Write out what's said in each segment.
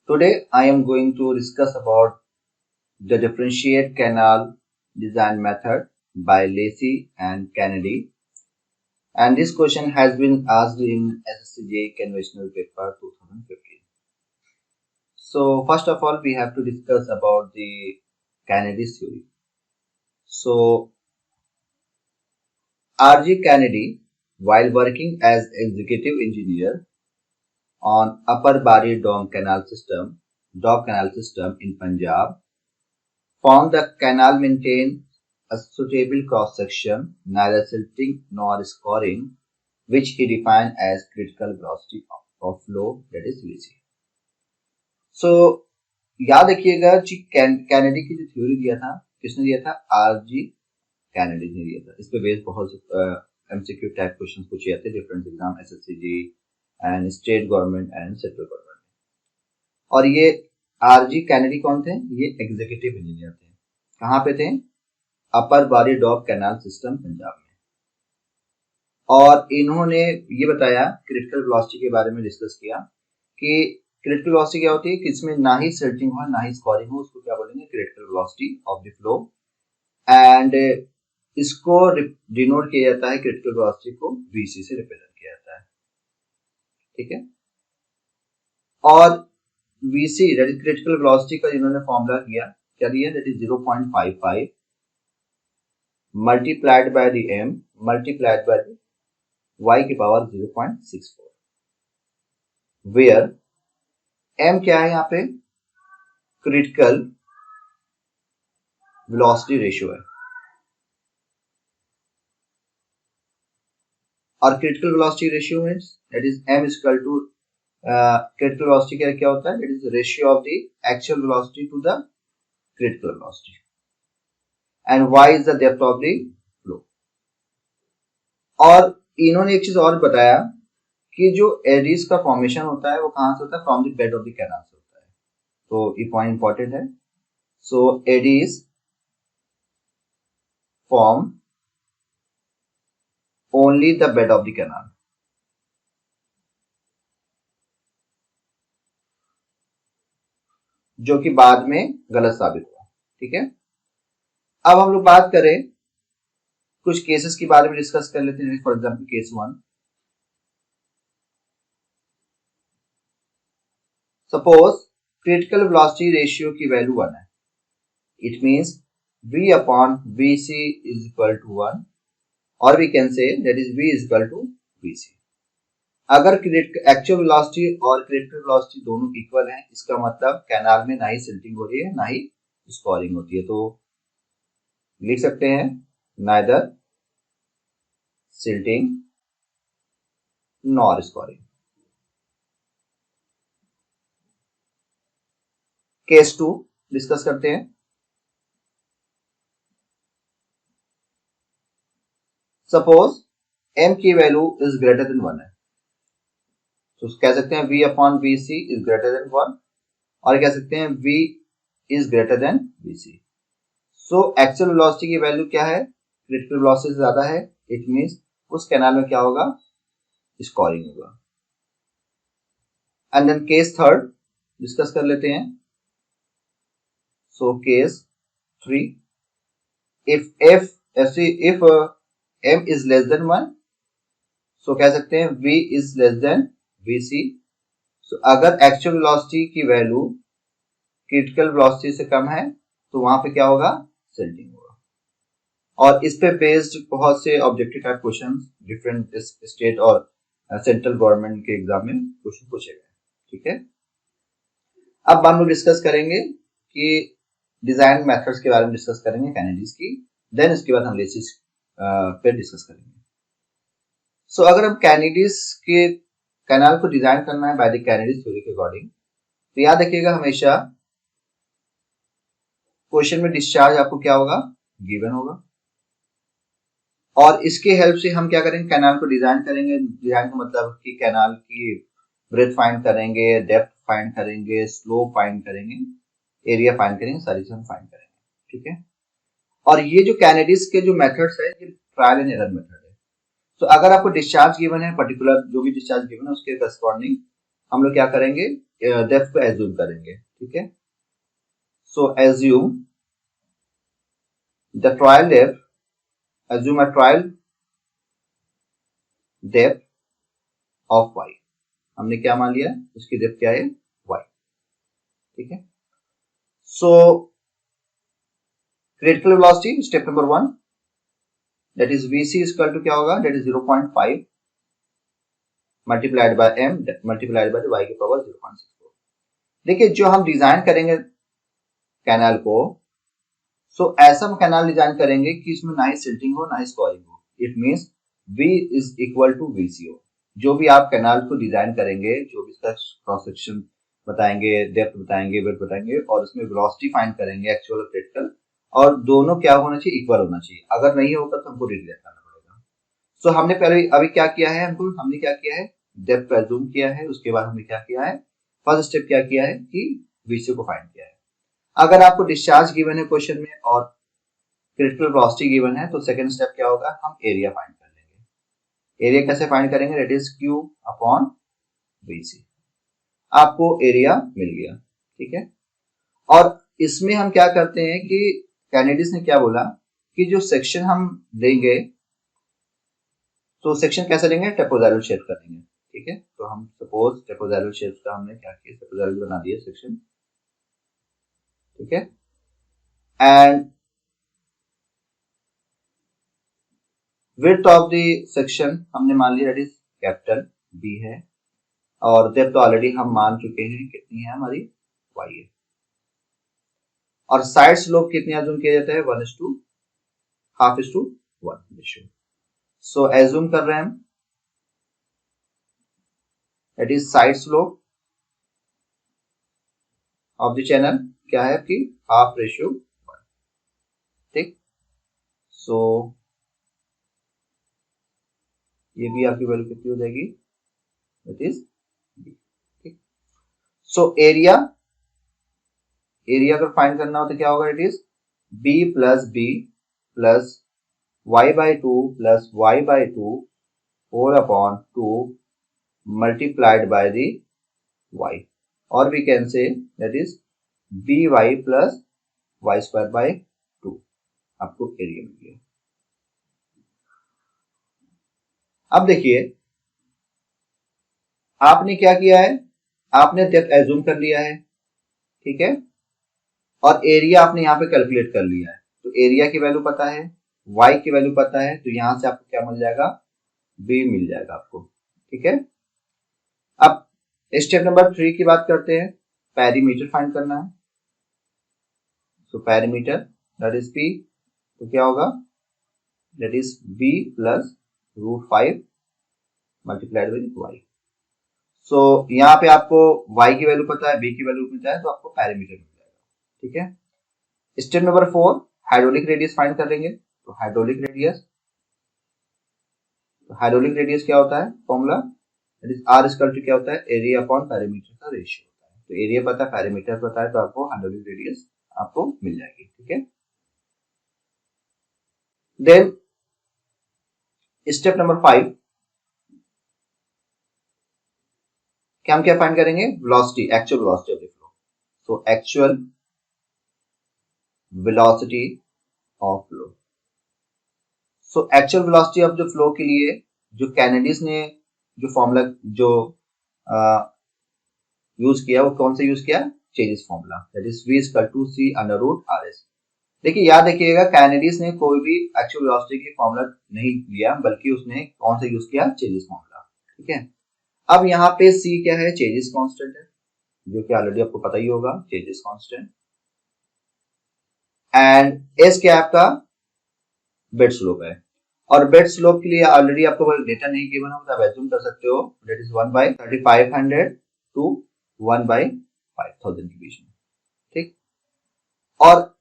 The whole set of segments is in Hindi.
Today I am going to discuss about the differentiate canal design method by Lacey and Kennedy. And this question has been asked in SSCJ conventional paper 2015. So first of all, we have to discuss about the Kennedy's theory. So R.G. Kennedy, while working as executive engineer on Upper Bari Dom Canal System in Punjab, found the canal maintained a suitable cross-section, neither silting nor scoring, which he defined as critical velocity of flow, that is VC. So याद रखिएगा जी कैनेडी की जो थ्योरी दिया था, किसने दिया था? आर.जी. कैनेडी ने दिया था. इस पे बेस्ड बहुत एमसीक्यू टाइप क्वेश्चंस पूछे जाते हैं different exam, SSC CG and state government and central government. और ये आर.जी. कैनेडी कौन थे? ये एग्जीक्यूटिव इंजीनियर थे. कहाँ पे थे? अपर बारी डॉब कैनाल सिस्टम पंजाब में. और इन्होंने ये बताया, क्रिटिकल वेलोसिटी के बारे में डिस्कस किया कि क्रिटिकल वेलोसिटी क्या होती है कि इसमें ना ही सिल्टिंग हो ना ही स्कोरिंग हो, उसको क्या बोलेंगे? Critical velocity of the flow. And इसको डिनोट किया जाता है, क्रिटिकल वेलोसिटी को वीसी से रिप्रेजेंट किया जाता है. ठीक है. और VC that is critical velocity का इन्होंने फॉर्मूला किया, क्या दिया? That is 0.55 multiplied by the m multiplied by the y की पावर 0.64, where m क्या है? यहाँ पे क्रिटिकल वेलोसिटी रेशियो है. और critical velocity ratio means that is m equal to critical velocity क्या होता है? That is ratio of the actual velocity to the critical velocity and y is the depth of the flow. और इन्होंने एक चीज और बताया कि जो एडीज का फॉर्मेशन होता है वो कहां से होता है? From the bed of the canal से होता है. तो ये पॉइंट इंपॉर्टेंट है. So eddies form only the bed of the canal. जो कि बाद में गलत साबित हुआ. ठीक है. अब हम लोग बात करें कुछ केसेस के बारे में डिस्कस कर लेते हैं. For example case 1. Suppose critical velocity ratio की वैल्यू 1 है. It means v upon vc is equal to 1, और we can say that is v is equal to vc. अगर एक्चुअल वेलोसिटी और क्रिटिकल वेलोसिटी दोनों इक्वल हैं, इसका मतलब कैनाल में ना ही सिल्टिंग हो रही है ना ही स्कोरिंग होती है. तो लिख सकते हैं neither silting nor scoring. Case 2 discuss करते हैं. सपोज m की वैल्यू इज ग्रेटर देन 1 है, तो कह सकते हैं v upon vc is greater than 1, और कह सकते हैं v is greater than vc. So actual velocity की वैल्यू क्या है? क्रिटिकल वेलोसिटी से ज्यादा है. इट मींस उस कैनाल में क्या होगा? स्कोरिंग होगा. एंड देन केस 3 डिस्कस कर लेते हैं. So case 3, if m is less than 1, सो कह सकते हैं v is less than vc. सो अगर एक्चुअल वेलोसिटी की वैल्यू क्रिटिकल वेलोसिटी से कम है तो वहां पे क्या होगा? सिल्टिंग होगा. और इस पे बेस्ड बहुत से objective type question different state और सेंट्रल गवर्नमेंट के एग्जाम में क्वेश्चन पूछे गए. ठीक है. अब हम लोग डिस्कस करेंगे कि डिजाइन मेथड्स के बारे में डिस्कस करेंगे कैनेडीज की. देन इसके बाद हम लेसिस पे डिस्कस करेंगे. सो अगर हम कैनेडीज के कैनाल को डिजाइन करना है बाय द कैनेडीज थ्योरी के अकॉर्डिंग, तो याद रखिएगा हमेशा क्वेश्चन में डिस्चार्ज आपको क्या होगा? गिवन होगा. और इसके हेल्प से हम क्या करेंगे? कैनाल को डिजाइन करेंगे. डिजाइन का मतलब कि कैनाल की ब्रेथ फाइंड करेंगे, डेप्थ फाइंड करेंगे, स्लोप फाइंड करेंगे, एरिया फाइंड करेंगे, सारी चीजें फाइंड करेंगे. ठीक है. और ये जो कैनेडीज के जो मेथड्स है ये ट्रायल एंड एरर मेथड है. तो अगर आपको डिस्चार्ज गिवन है, पर्टिकुलर जो भी डिस्चार्ज गिवन है उसके करस्पॉन्डिंग हम लोग क्या करेंगे, डेप्थ को एज्यूम करेंगे, ठीक है। So assume the trial depth, assume a trial depth of y। हमने क्या मान लिया, उसकी डेप्थ क्या है, y, ठीक है। So critical velocity step number 1, that is vc equal to क्या होगा, that is 0.5 multiplied by m multiplied by y की पावर 0.64। देखिए जो हम डिजाइन करेंगे कैनाल को, सो ऐसा हम कैनाल डिजाइन करेंगे कि इसमें ना ही सिल्टिंग हो ना ही स्कॉरिंग हो। It means v is equal to vco। जो भी आप कैनाल को डिजाइन करेंगे, जो भी इसका क्रॉस सेक्शन बताएंगे, डेप्थ बताएंगे, विड्थ बताएंगे, और उसमें वेलोसिटी फाइंड करेंगे, एक्चुअल और क्रिटिकल, और दोनों क्या होना चाहिए, इक्वल होना चाहिए। अगर नहीं होगा तो हमको डिक्लेयर करना पड़ेगा। सो हमने पहले अभी क्या किया है, हमने क्या किया है, डेप्थ को एज्यूम किया है। उसके बाद हमने क्या किया है, फर्स्ट स्टेप क्या किया है कि vco को फाइंड किया है। अगर आपको डिस्चार्ज गिवन है क्वेश्चन में और क्रिटिकल वेलोसिटी गिवन है, तो सेकंड स्टेप क्या होगा, हम एरिया फाइंड कर लेंगे। एरिया कैसे फाइंड करेंगे, that is Q upon VC। आपको एरिया मिल गया, ठीक है। और इसमें हम क्या करते हैं कि कैनेडिस ने क्या बोला कि जो सेक्शन हम लेंगे, तो सेक्शन कैसे लेंगे, ट्रेपेजोइडल शेप करेंगे, ठीक है। तो हम सपोज ट्रेपेजोइडल शेप का हमने क्या किया, ट्रेपेजोइडल बना दिया सेक्शन, ठीक है। And width of the section हमने मान लिया दैट इज कैपिटल B है, और डेप्थ तो ऑलरेडी हम मान चुके हैं कितनी है हमारी, y है। और साइड स्लोप कितनी एज्यूम किया जाता है, 1:1/2 रेशियो। सो एज्यूम कर रहे हैं हम, that is side slope of the channel क्या है आपकी, 1/2, ठीक। सो ये भी आपकी वैल्यू कितनी हो जाएगी, दैट इज b, ठीक। सो एरिया अगर फाइंड करना हो तो क्या होगा, it is b plus b plus y/2 plus y/2 4 upon 2 multiplied by the y, or we can say that is by plus y square by 2। आपको एरिया मिल गया। अब देखिए आपने क्या किया है, आपने डेप्थ एज्यूम कर लिया है, ठीक है, और एरिया आपने यहाँ पे कैलकुलेट कर लिया है। तो एरिया की वैल्यू पता है, y की वैल्यू पता है, तो यहां से आपको क्या मिल जाएगा, b मिल जाएगा आपको, ठीक है। अब स्टेप नंबर 3 की बात करते हैं, पेरीमीटर फाइंड करना है। So perimeter that is p, तो क्या होगा, that is b plus √5 multiplied by y। सो यहाँ पे आपको y की वैल्यू पता है, b की वैल्यू पता है, तो आपको पेरीमीटर मिल जाएगा, ठीक है। Step number 4 hydraulic radius find करेंगे। तो हाइड्रोलिक रेडियस क्या होता है, formula that is r equal to क्या होता है, एरिया अपॉन पेरीमीटर का रेशियो होता है। तो एरिया पता है, पेरीमीटर पता है, तो आपको हाइड्रोलिक रेडियस आपको मिल जाएगी, ठीक है। देन स्टेप नंबर 5 हम क्या फाइंड करेंगे, velocity, actual velocity of the flow. So actual velocity of flow. So actual velocity of the flow के लिए जो कैनेडिस ने जो फॉर्मूला जो यूज किया, वो कौन सा यूज किया, Chezy's formula, that is v equal to c under root rs। देखिए याद रखिएगा, कैनेडिस ने कोई भी एक्चुअल वेलोसिटी की फॉर्मूला नहीं लिया, बल्कि उसने कौन सा यूज किया, चेजिस फॉर्मूला, ठीक है। अब यहाँ पे c क्या है, चेजिस कांस्टेंट है, जो कि ऑलरेडी आपको पता ही होगा, चेजिस कांस्टेंट। एंड s क्या है आपका, बेड स्लोप है, और बेड स्लोप के लिए ऑलरेडी आपको डेटा नहीं गिवन हो, तो आप एज्यूम कर सकते हो, दैट इज 1/3500 टू 1/5000 के बीच में, ठीक। और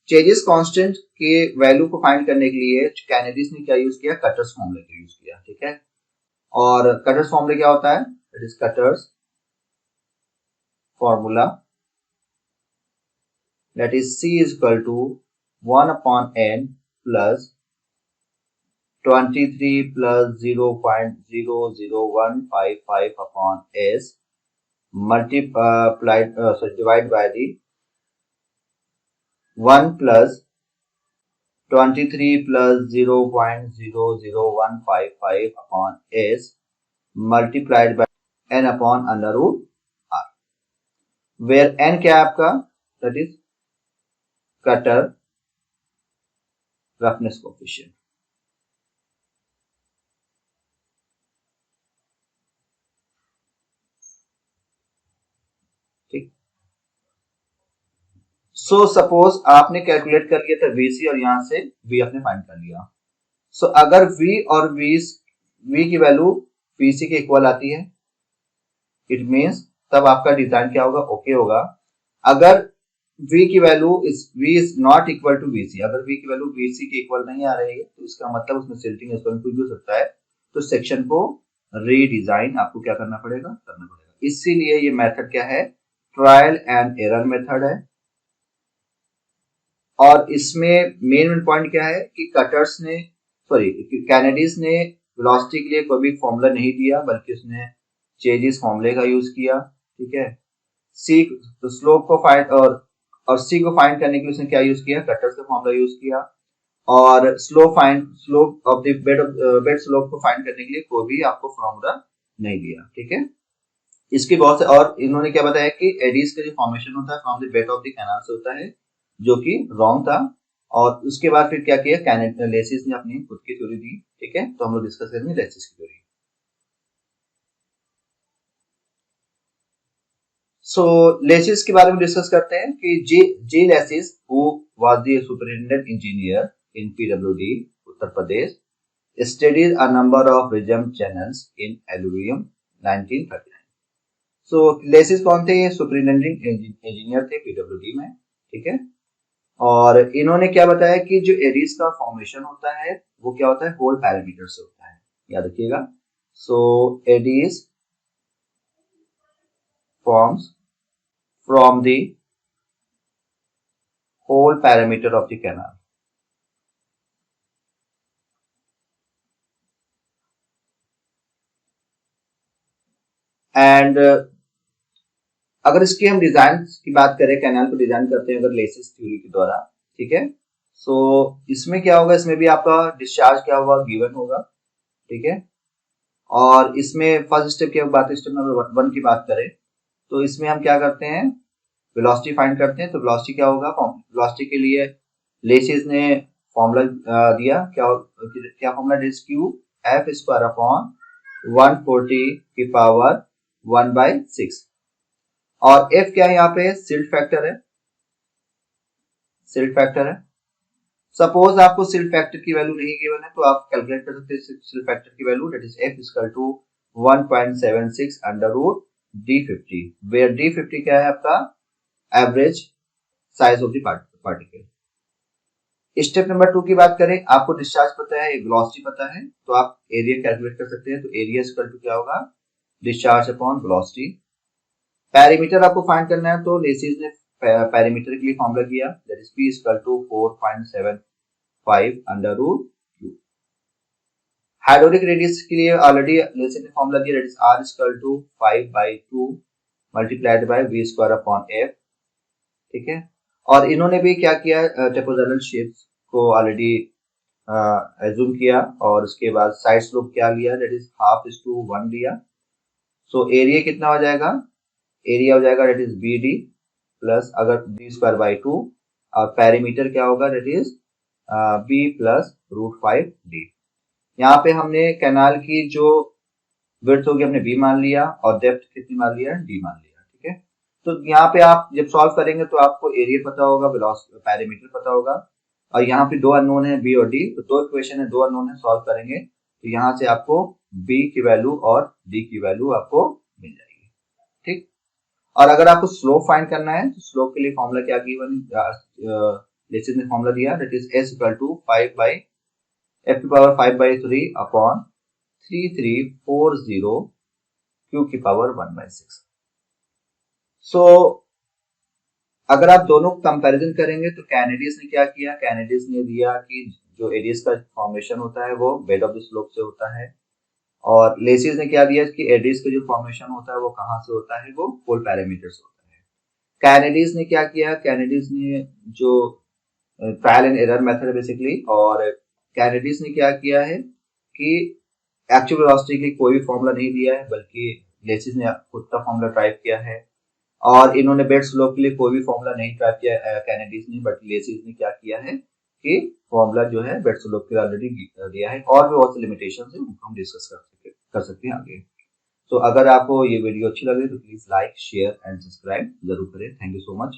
चेजिस कांस्टेंट के वैल्यू को फाइंड करने के लिए कैनेडिस ने क्या यूज किया, कटर्स फॉर्मूला का यूज किया, ठीक है। और कटर्स फॉर्मूला क्या होता है, that is Kutter's formula that is c is equal to 1/n plus 23 plus 0.00155 upon s multiplied divided by the 1 plus 23 plus 0.00155 upon s multiplied by n upon under root r, where n क्या है आपका, that is cutter roughness coefficient. ठीक, सो सपोज आपने कैलकुलेट कर लिया था VC और यहां से V आपने फाइंड कर लिया. सो अगर V और V की वैल्यू VC के इक्वल आती है, इट मीन्स तब आपका डिजाइन क्या होगा, ओके होगा. अगर V की value V is not equal to VC, अगर V की वैल्यू VC के इक्वल नहीं आ रही है तो इसका मतलब उसमें सिल्टिंग कुछ भी हो सकता है, तो सेक्शन को रीडिजाइन आपको क्या करना पड़ेगा. इसीलिए ये मेथड क्या है, ट्रायल एंड एरर मेथड है. और इसमें मेन पॉइंट क्या है कि कैनेडीज ने वेलोसिटी के लिए कोई भी फॉर्मूला नहीं दिया, बल्कि उसने चेजिस फॉर्मूले का यूज किया. ठीक है, सी तो स्लोप को फाइंड और सी को फाइंड करने के लिए उसने क्या यूज किया, कटर्स का फॉर्मूला यूज किया. और slope of the bed slope को फाइंड करने के लिए कोई भी आपको फॉर्मूला नहीं दिया. ठीक है, इसकी बहुत से, और इन्होंने क्या बताया कि एडीज का जो फॉर्मेशन होता है from the bed of the canal से होता है, जो कि रॉन्ग था. और उसके बाद फिर क्या किया, लेसिस ने अपनी खुद की थ्योरी दी. ठीक है, तो हम लोग डिस्कस करेंगे लेसिस की थ्योरी. सो लेसिस के बारे में डिस्कस करते हैं कि J Lacey's who was the superintendent engineer in PWD Uttar Pradesh studied a number of rhythm channels in aluminium 1939. So Lacey's कौन थे, ये सुपरिटेंडेंट इंजीनियर थे पीडब्ल्यूडी में. ठीक है, और इन्होंने क्या बताया कि जो एडीज का फॉर्मेशन होता है वो क्या होता है, होल पैरामीटर से होता है, याद रखिएगा. So eddies forms from the whole parameter of the canal. And अगर इसकी हम डिजाइन की बात करें, कैनाल को डिजाइन करते हैं अगर लेसिस थ्योरी के द्वारा. ठीक है, सो इसमें क्या होगा, इसमें भी आपका डिस्चार्ज क्या होगा, गिवन होगा. ठीक है, और इसमें फर्स्ट स्टेप की बात, स्टेप नंबर 1 की बात करें तो इसमें हम क्या करते हैं, वेलोसिटी फाइंड करते हैं. तो वेलोसिटी क्या होगा, वेलोसिटी के लिए लेसिस ने फॉर्मूला दिया, क्या formula, is Q F square upon 140 की पावर 1/6. और एफ क्या है, यहाँ पे सिल्ट फैक्टर है, सिल्ट फैक्टर है. सपोज आपको सिल्ट फैक्टर की वैल्यू नहीं गिवन है तो आप कैलकुलेट कर सकते हैं सिल्ट फैक्टर की value, that is F equal to 1.76 under root D50, where D50 क्या है आपका average size of the particle. Step number 2 की बात करें, आपको डिस्चार्ज पता है, वेलोसिटी पता है, तो आप एरिया कैलकुलेट कर सकते हैं. तो एरिया इक्वल टू क्या होगा, डिस्चार्ज अपॉन वेलोसिटी. पैरामीटर आपको फाइंड करना है, तो लेसिस ने पैरामीटर के लिए फॉर्मूला किया, that is P equal to 4.75 under root Q. Hydraulic radius के लिए ऑलरेडी लेसिस ने फॉर्मूला दिया, that is R equal to 5/2 multiplied by V square upon F. ठीक है, और इन्होंने भी क्या किया, ट्रेपेजोइडल शेप्स को ऑलरेडी एज्यूम किया, और उसके बाद साइड स्लोप क्या लिया, दैट इज 1/2 लिया. सो एरिया कितना हो जाएगा, एरिया हो जाएगा दैट इज BD प्लस अगर B स्क्वायर बाई 2, और पैरीमीटर क्या होगा, that is B plus √5D. यहाँ पे हमने कैनाल की जो विड्थ होगी हमने B मान लिया, और डेप्थ कितनी मान लिया, D मान लिया. ठीक है, तो यहाँ पे आप जब सॉल्व करेंगे तो आपको एरिया पता होगा, पैरीमीटर पता होगा, और यहाँ पे दो अननोन है B और D, तो दो इक्वेशन है, दो अननोन है, सॉल्व करेंगे तो यहाँ से आपको B की वैल्यू और D की वैल्यू आपको मिल जाएगी. ठीक, और अगर आपको स्लोप फाइंड करना है तो स्लोप के लिए फॉर्मूला क्या लेसिस ने फॉर्मूला दिया, that is S equal to 5/f की पावर 5/3 अपॉन 3340 q की पावर 1/6. सो अगर आप दोनों कंपैरिजन करेंगे तो कैनेडीज ने क्या किया, कैनेडीज ने दिया कि जो एरियाज का फॉर्मेशन होता है वो बेड ऑफ द स्लोप से होता है, और लेसिस ने क्या दिया कि एडिस का जो फॉर्मेशन होता है वो कहाँ से होता है, वो पोल पैरामीटर से होता है। कैनेडीज ने क्या किया, कैनेडीज ने जो trial and error method basically, और कैनेडीज ने क्या किया है कि एक्चुअल वेलोसिटी के लिए कोई भी फॉर्मूला नहीं दिया है, बल्कि लेसिस ने खुद का फॉर्मूला टाइप किया है। और इन्होंने बेड स्लोप के लिए कोई भी फॉर्मूला नहीं टाइप किया कैनेडीज ने, बट लेसिस ने क्या किया है कि फॉर्मूला जो है बेड स्लोप के लिए ऑलरेडी दिया है। और भी बहुत से लिमिटेशन है, उनको हम डिस्कस कर सकते हैं आगे। तो अगर आपको ये वीडियो अच्छी लगे तो please like, share and subscribe जरूर करें। Thank you so much.